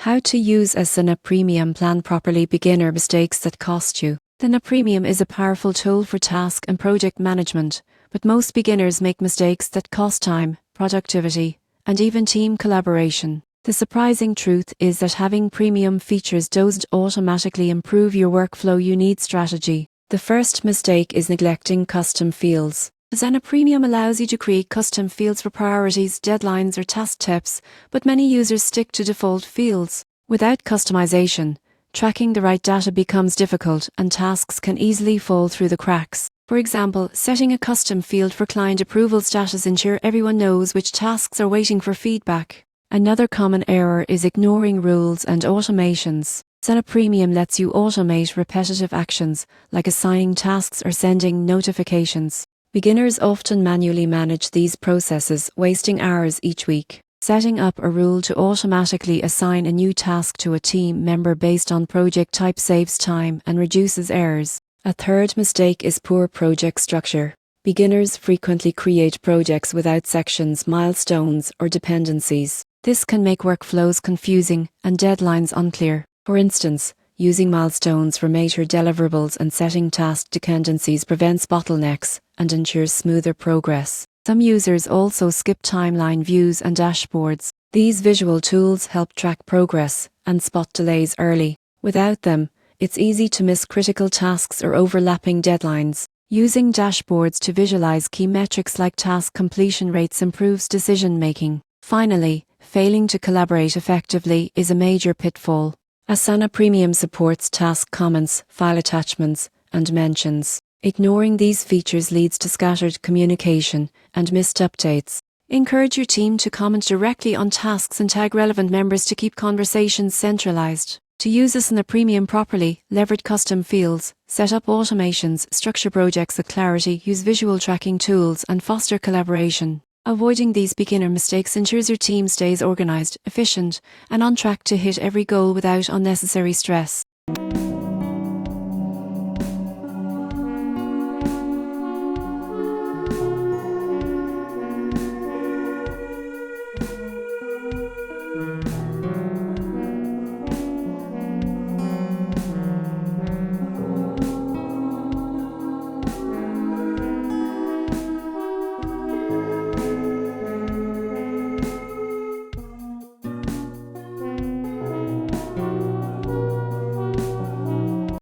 How to use Asana Premium Plan properly. Beginner mistakes that cost you. Asana Premium is a powerful tool for task and project management, but most beginners make mistakes that cost time, productivity, and even team collaboration. The surprising truth is that having premium features doesn't automatically improve your workflow. You need strategy. The first mistake is neglecting custom fields. Asana Premium allows you to create custom fields for priorities, deadlines, or task types, but many users stick to default fields. Without customization, tracking the right data becomes difficult and tasks can easily fall through the cracks. For example, setting a custom field for client approval status ensures everyone knows which tasks are waiting for feedback. Another common error is ignoring rules and automations. Asana Premium lets you automate repetitive actions like assigning tasks or sending notifications. Beginners often manually manage these processes, wasting hours each week. Setting up a rule to automatically assign a new task to a team member based on project type saves time and reduces errors. A third mistake is poor project structure. Beginners frequently create projects without sections, milestones, or dependencies. This can make workflows confusing and deadlines unclear. For instance, using milestones for major deliverables and setting task dependencies prevents bottlenecks and ensures smoother progress. Some users also skip timeline views and dashboards. These visual tools help track progress and spot delays early. Without them, it's easy to miss critical tasks or overlapping deadlines. Using dashboards to visualize key metrics like task completion rates improves decision-making. Finally, failing to collaborate effectively is a major pitfall. Asana Premium supports task comments, file attachments, and mentions. Ignoring these features leads to scattered communication and missed updates. Encourage your team to comment directly on tasks and tag relevant members to keep conversations centralized. To use Asana Premium properly, leverage custom fields, set up automations, structure projects with clarity, use visual tracking tools, and foster collaboration. Avoiding these beginner mistakes ensures your team stays organized, efficient, and on track to hit every goal without unnecessary stress.